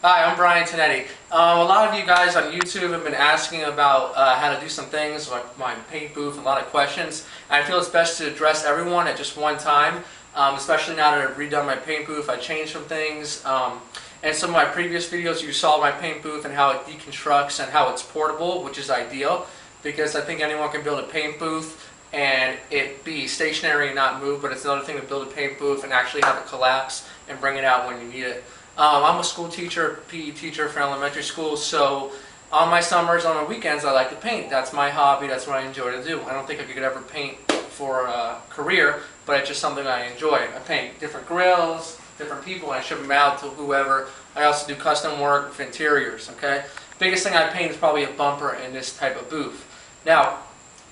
Hi, I'm Brian Tonetti. A lot of you guys on YouTube have been asking about how to do some things like my paint booth, and a lot of questions. And I feel it's best to address everyone at just one time, especially now that I've redone my paint booth. I changed some things. And some of my previous videos you saw my paint booth and how it deconstructs and how it's portable, which is ideal because I think anyone can build a paint booth and it be stationary and not move, but it's another thing to build a paint booth and actually have it collapse and bring it out when you need it. I'm a school teacher, PE teacher for elementary school, so on my summers, on my weekends, I like to paint. That's my hobby, that's what I enjoy to do. I don't think I could ever paint for a career, but it's just something I enjoy. I paint different grills, different people, and I ship them out to whoever. I also do custom work with interiors, okay? Biggest thing I paint is probably a bumper in this type of booth. Now,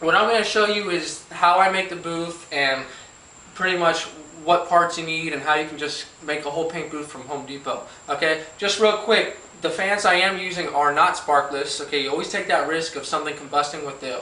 what I'm going to show you is how I make the booth and pretty much what parts you need and how you can just make a whole paint booth from Home Depot. Okay, just real quick, the fans I am using are not sparkless. Okay, you always take that risk of something combusting with the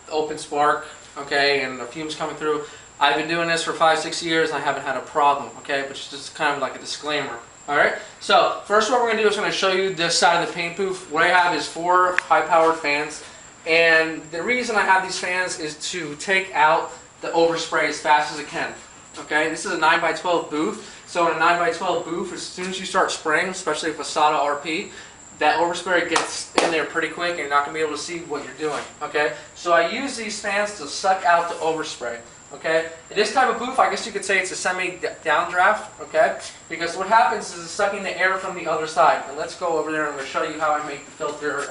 open spark, okay, and the fumes coming through. I've been doing this for 5-6 years and I haven't had a problem, okay, but it's just kind of like a disclaimer. Alright, so first what we're going to do is I'm going to show you this side of the paint booth. What I have is 4 high-powered fans, and the reason I have these fans is to take out the overspray as fast as it can. Okay, this is a 9x12 booth, so in a 9x12 booth, as soon as you start spraying, especially with SATA RP, that overspray gets in there pretty quick and you're not going to be able to see what you're doing. Okay, so I use these fans to suck out the overspray. Okay, in this type of booth, I guess you could say it's a semi-downdraft, okay, because what happens is it's sucking the air from the other side. And let's go over there and I'm going to show you how I make the filter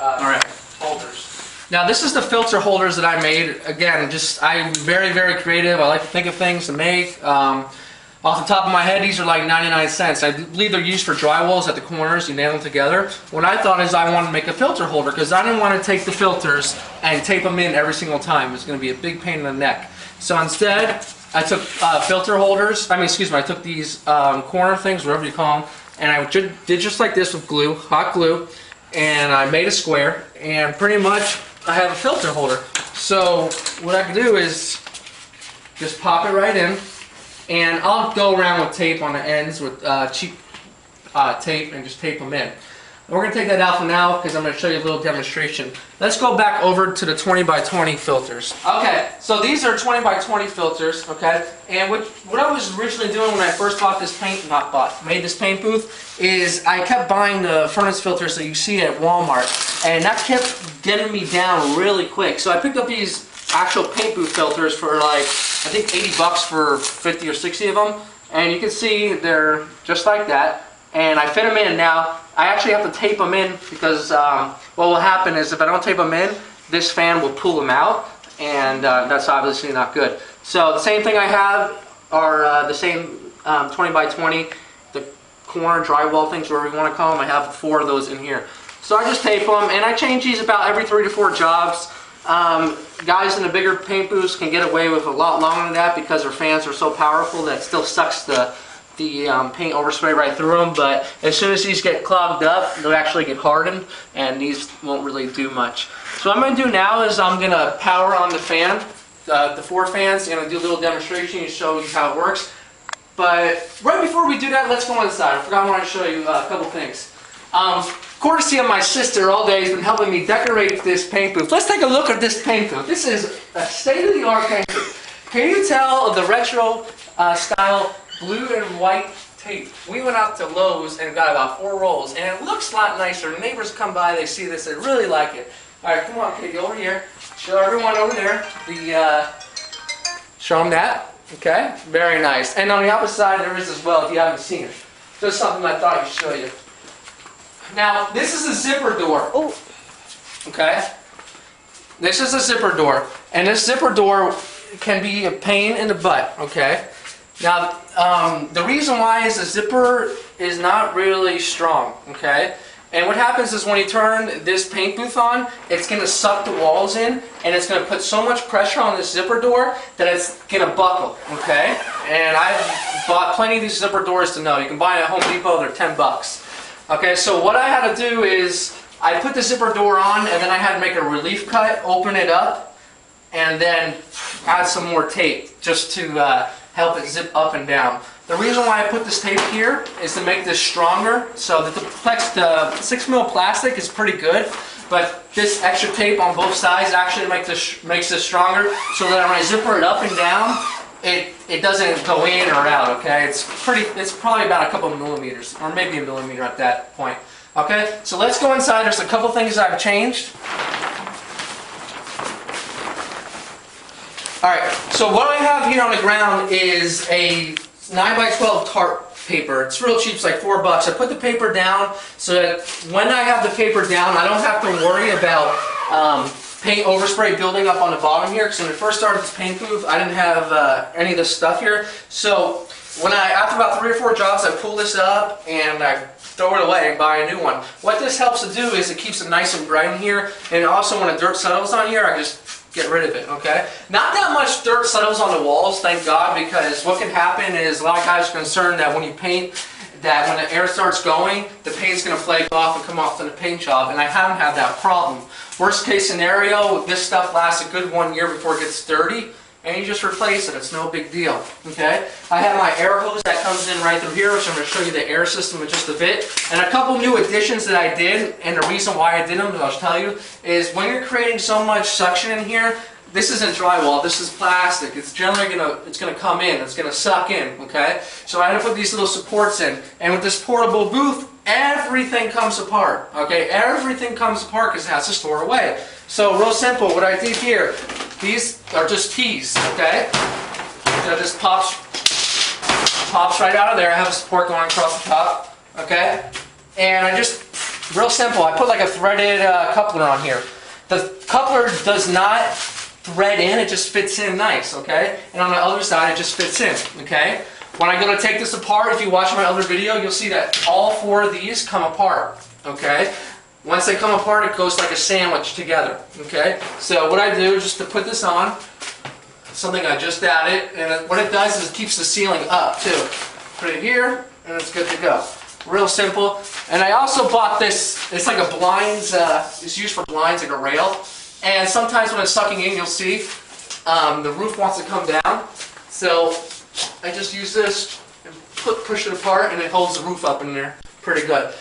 holders. Now this is the filter holders that I made. Again, I'm very, very creative. I like to think of things to make. Off the top of my head, these are like 99 cents. I believe they're used for drywalls at the corners. You nail them together. What I thought is I wanted to make a filter holder because I didn't want to take the filters and tape them in every single time. It's going to be a big pain in the neck. So instead, I took filter holders. I took these corner things, whatever you call them, and I did just like this with glue, hot glue, and I made a square, and pretty much I have a filter holder. So what I can do is just pop it right in, and I'll go around with tape on the ends with cheap tape and just tape them in. And we're going to take that out for now because I'm going to show you a little demonstration. Let's go back over to the 20x20 filters. Okay, so these are 20x20 filters, okay? And what I was originally doing when I first bought this made this paint booth, is I kept buying the furnace filters that you see at Walmart, and that kept getting me down really quick. So I picked up these actual paint booth filters for like, I think 80 bucks for 50 or 60 of them. And you can see they're just like that. And I fit them in. Now, I actually have to tape them in because what will happen is if I don't tape them in, this fan will pull them out, and that's obviously not good. So the same thing I have are the same 20x20, the corner drywall things, whatever you want to call them. I have 4 of those in here. So I just tape them, and I change these about every 3 to 4 jobs. Guys in the bigger paint booths can get away with a lot longer than that because their fans are so powerful that it still sucks the paint overspray right through them, but as soon as these get clogged up, they'll actually get hardened, and these won't really do much. So what I'm going to do now is I'm going to power on the fan, the 4 fans, and I'll do a little demonstration to show you how it works. But right before we do that, let's go inside. I forgot I wanted to show you a couple things. Courtesy of my sister all day has been helping me decorate this paint booth. Let's take a look at this paint booth. This is a state-of-the-art paint booth. Can you tell the retro style blue and white tape? We went out to Lowe's and got about 4 rolls, and it looks a lot nicer. The neighbors come by, they see this, they really like it. Alright, come on, Katie, over here. Show everyone over there. Show them that. Okay, very nice. And on the opposite side there is as well, if you haven't seen it. Just something I thought I'd show you. Now, this is a zipper door. Oh. Okay? This is a zipper door, and this zipper door can be a pain in the butt, okay? Now, the reason why is the zipper is not really strong, okay? And what happens is when you turn this paint booth on, it's going to suck the walls in, and it's going to put so much pressure on this zipper door that it's going to buckle, okay? And I've bought plenty of these zipper doors to know. You can buy them at Home Depot, they're 10 bucks. Okay, so what I had to do is I put the zipper door on, and then I had to make a relief cut, open it up, and then add some more tape just to help it zip up and down. The reason why I put this tape here is to make this stronger, so that the 6mm plastic is pretty good, but this extra tape on both sides actually makes this stronger, so that when I zipper it up and down, it doesn't go in or out. Okay, it's probably about a couple millimeters, or maybe a millimeter at that point. Okay, so let's go inside. There's a couple things I've changed. Alright, so what I have here on the ground is a 9x12 tarp paper. It's real cheap, it's like $4. I put the paper down so that when I have the paper down, I don't have to worry about paint overspray building up on the bottom here, because when I first started this paint booth, I didn't have any of this stuff here. So after about 3 or 4 jobs, I pull this up and I throw it away and buy a new one. What this helps to do is it keeps it nice and bright in here, and also when the dirt settles on here, I just get rid of it, okay? Not that much dirt settles on the walls, thank God, because what can happen is a lot of guys are concerned that when you paint, that when the air starts going, the paint's going to flake off and come off in the paint job, and I haven't had that problem. Worst case scenario, this stuff lasts a good 1 year before it gets dirty, and you just replace it. It's no big deal, okay? I have my air hose that comes in right through here, which I'm going to show you the air system in just a bit. And a couple new additions that I did, and the reason why I did them, I'll tell you, is when you're creating so much suction in here, this isn't drywall, this is plastic. It's generally gonna come in, it's gonna suck in, okay? So I had to put these little supports in, and with this portable booth, everything comes apart, okay? Everything comes apart because it has to store away. So real simple, what I did here, these are just keys, okay? So it just pops right out of there. I have a support going across the top, okay? And I just, real simple, I put like a threaded coupler on here. The coupler does not thread in, it just fits in nice, okay? And on the other side, it just fits in, okay? When I go to take this apart, if you watch my other video, you'll see that all 4 of these come apart, okay? Once they come apart, it goes like a sandwich together, okay? So what I do is just to put this on, something I just added, and what it does is it keeps the ceiling up too. Put it here, and it's good to go. Real simple. And I also bought this, it's like a blinds, it's used for blinds, like a rail. And sometimes when it's sucking in, you'll see the roof wants to come down. So I just use this and push it apart, and it holds the roof up in there. Pretty good.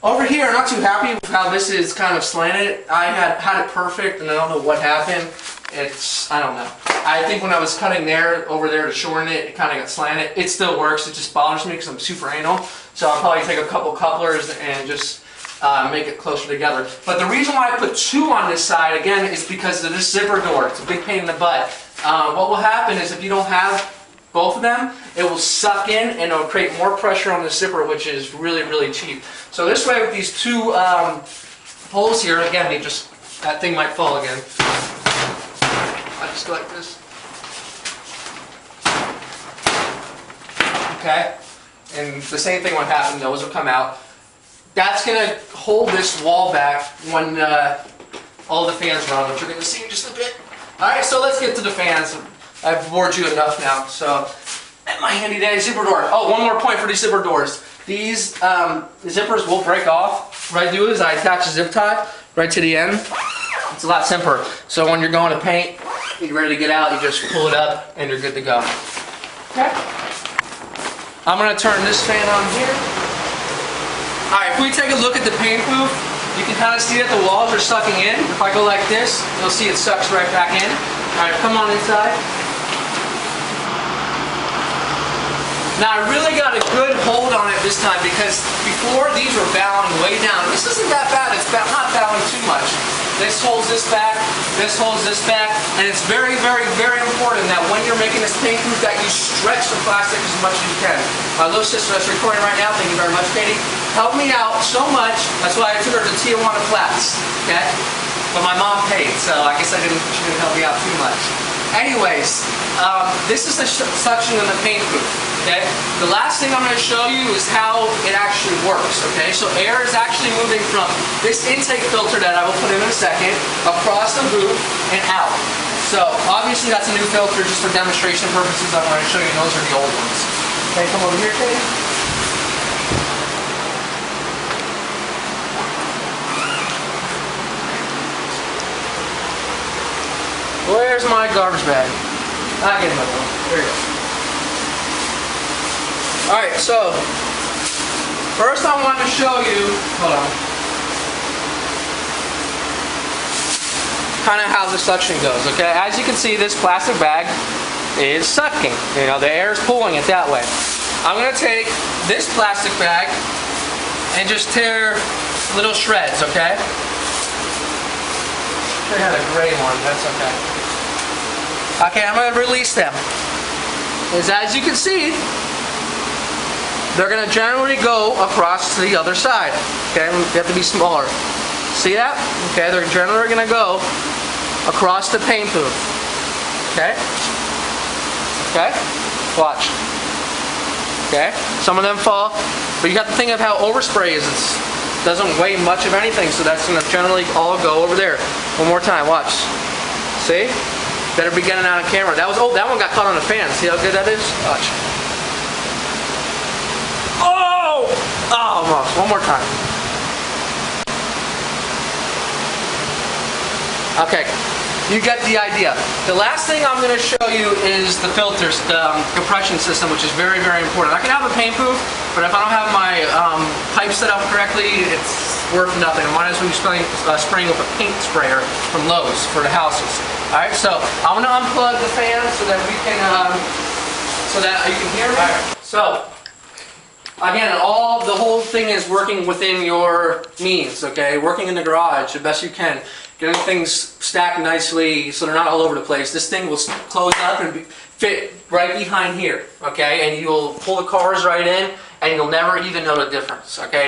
Over here, I'm not too happy with how this is kind of slanted. I had it perfect, and I don't know what happened. I don't know. I think when I was cutting over there to shorten it, it kind of got slanted. It still works, it just bothers me because I'm super anal. So I'll probably take a couple couplers and just make it closer together. But the reason why I put 2 on this side, again, is because of this zipper door. It's a big pain in the butt. What will happen is if you don't have both of them, it will suck in and it'll create more pressure on the zipper, which is really, really cheap. So this way with these 2 holes here, again, that thing might fall again. I just go like this. Okay? And the same thing would happen, those will come out. That's going to hold this wall back when all the fans run, which you're going to see in just a bit. Alright, so let's get to the fans. I've bored you enough now. So, at my handy dandy zipper door. Oh, one more point for these zipper doors. These zippers will break off. What I do is I attach a zip tie right to the end. It's a lot simpler. So when you're going to paint, you're ready to get out, you just pull it up and you're good to go. Okay. I'm going to turn this fan on here. Alright, if we take a look at the paint booth, you can kind of see that the walls are sucking in. If I go like this, you'll see it sucks right back in. Alright, come on inside. Now I really got a good hold on it this time because before these were bowing way down. This isn't that bad, it's not bowing too much. This holds this back, this holds this back, and it's very, very, very important that when you're making this paint booth that you stretch the plastic as much as you can. My little sister that's recording right now, thank you very much, Katie, helped me out so much, that's why I took her to Tijuana Flats, okay? But my mom paid, so I guess she didn't help me out too much. Anyways, this is the suction in the paint booth, okay? The last thing I'm going to show you is how it actually works, okay? So air is actually moving from this intake filter that I will put in a second, across the booth, and out. So obviously that's a new filter just for demonstration purposes. I'm going to show you those are the old ones. Okay, come over here, Katie. Where's my garbage bag? I'll get another one. There you go. Alright, so first I want to show you, hold on, kind of how the suction goes, okay? As you can see, this plastic bag is sucking. You know, the air is pulling it that way. I'm going to take this plastic bag and just tear little shreds, okay? I had a gray one, that's okay. Okay, I'm going to release them. As you can see, they're going to generally go across to the other side. Okay, they have to be smaller. See that? Okay, they're generally going to go across the paint booth. Okay? Okay? Watch. Okay? Some of them fall, but you got to think of how overspray is. It doesn't weigh much of anything, so that's going to generally all go over there. One more time, watch. See? Better be getting out on camera. That was, oh, that one got caught on the fan. See how good that is? Watch. Oh! Oh, almost. One more time. Okay. You get the idea. The last thing I'm going to show you is the filters, the compression system, which is very, very important. I can have a paint booth, but if I don't have my pipe set up correctly, it's worth nothing. I might as well be spraying with a paint sprayer from Lowe's for the houses. Alright, so I'm going to unplug the fan so that we can, so that you can hear me. Right. So, again, the whole thing is working within your means, okay? Working in the garage the best you can. Getting things stacked nicely so they're not all over the place. This thing will close up and fit right behind here, okay? And you'll pull the cars right in and you'll never even know the difference, okay?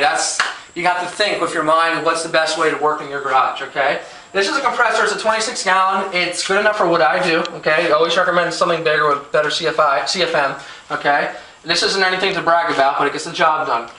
You got to think with your mind what's the best way to work in your garage, okay? This is a compressor. It's a 26 gallon. It's good enough for what I do, okay? I always recommend something bigger with better CFM, okay? This isn't anything to brag about, but it gets the job done.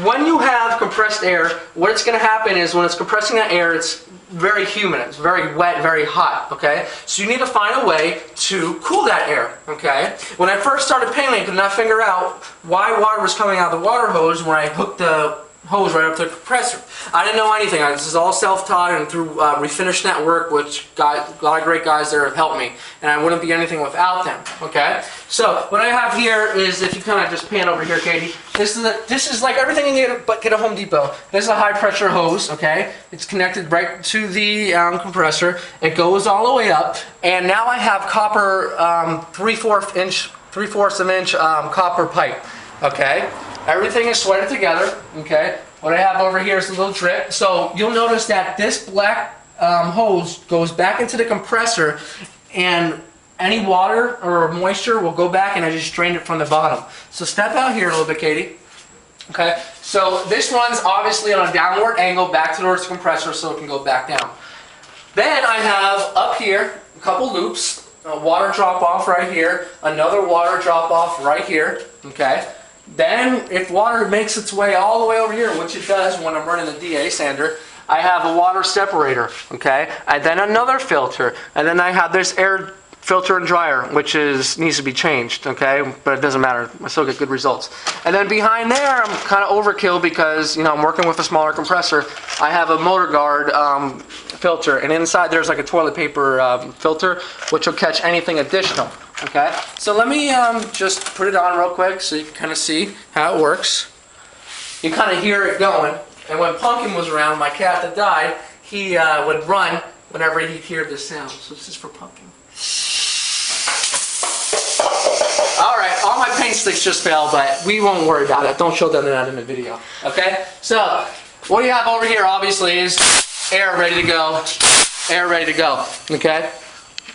When you have compressed air, what's going to happen is when it's compressing that air, it's very humid, it's very wet, very hot, okay? So you need to find a way to cool that air, okay? When I first started painting, I could not figure out why water was coming out of the water hose when I hooked the hose right up to the compressor. I didn't know anything. This is all self-taught and through Refinish Network, which got a lot of great guys there have helped me, and I wouldn't be anything without them, okay? So what I have here is, if you kind of just pan over here, Katie, this is like everything you get a Home Depot. This is a high pressure hose, okay? It's connected right to the compressor. It goes all the way up, and now I have copper 3/4 inch copper pipe, okay? Everything is threaded together, okay? What I have over here is a little drip. So you'll notice that this black hose goes back into the compressor, and any water or moisture will go back, and I just drained it from the bottom. So step out here a little bit, Katie. Okay, so this runs obviously on a downward angle back towards the compressor so it can go back down. Then I have up here a couple loops, a water drop off right here, another water drop off right here, okay? Then, if water makes its way all the way over here, which it does when I'm running the DA sander, I have a water separator, okay? And then another filter, and then I have this air filter and dryer, which needs to be changed, okay? But it doesn't matter, I still get good results. And then behind there, I'm kind of overkill because, you know, I'm working with a smaller compressor. I have a motor guard filter, and inside there's like a toilet paper filter, which will catch anything additional. Okay, so let me just put it on real quick so you can kind of see how it works. You kind of hear it going, and when Pumpkin was around, my cat that died, he would run whenever he'd hear this sound. So this is for Pumpkin. Alright, all my paint sticks just fell, but we won't worry about it. Don't show them that in the video. Okay, so what you have over here obviously is air ready to go. Air ready to go. Okay,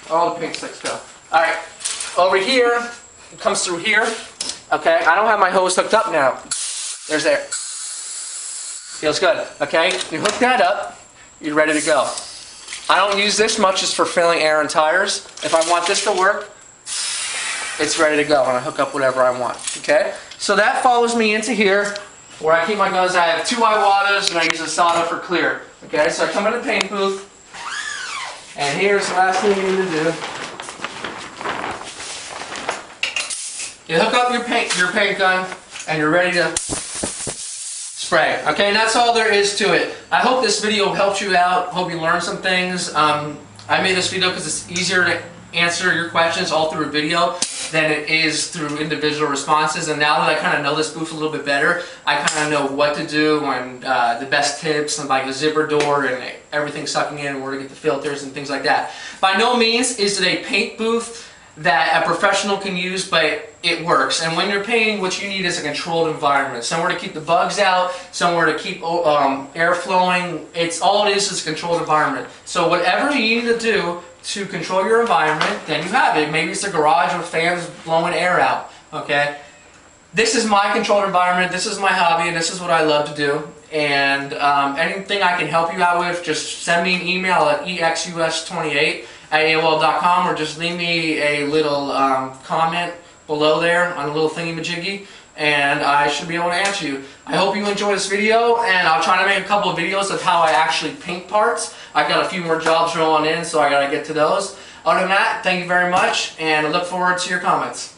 all the paint sticks go. Alright. Over here, it comes through here, okay? I don't have my hose hooked up now. There's air. Feels good, okay? You hook that up, you're ready to go. I don't use this much just for filling air and tires. If I want this to work, it's ready to go, and I hook up whatever I want, okay? So that follows me into here, where I keep my guns. I have 2 Iwatas, and I use a solder for clear, okay? So I come in the paint booth, and here's the last thing you need to do. You hook up your paint gun, and you're ready to spray. Okay, and that's all there is to it. I hope this video helped you out. Hope you learned some things. I made this video because it's easier to answer your questions all through a video. than it is through individual responses. And now that I kind of know this booth a little bit better, I kind of know what to do and the best tips and like the zipper door and everything sucking in, where to get the filters and things like that. By no means is it a paint booth that a professional can use, but it works. And when you're painting, what you need is a controlled environment. Somewhere to keep the bugs out, somewhere to keep air flowing. All it is a controlled environment. So whatever you need to do to control your environment, then you have it. Maybe it's a garage with fans blowing air out, okay? This is my controlled environment, this is my hobby, and this is what I love to do. And anything I can help you out with, just send me an email at exus28@aol.com, or just leave me a little comment below there on a little thingy-majiggy, and I should be able to answer you. I hope you enjoy this video, and I'll try to make a couple of videos of how I actually paint parts. I've got a few more jobs rolling in, so I gotta get to those. Other than that, thank you very much, and I look forward to your comments.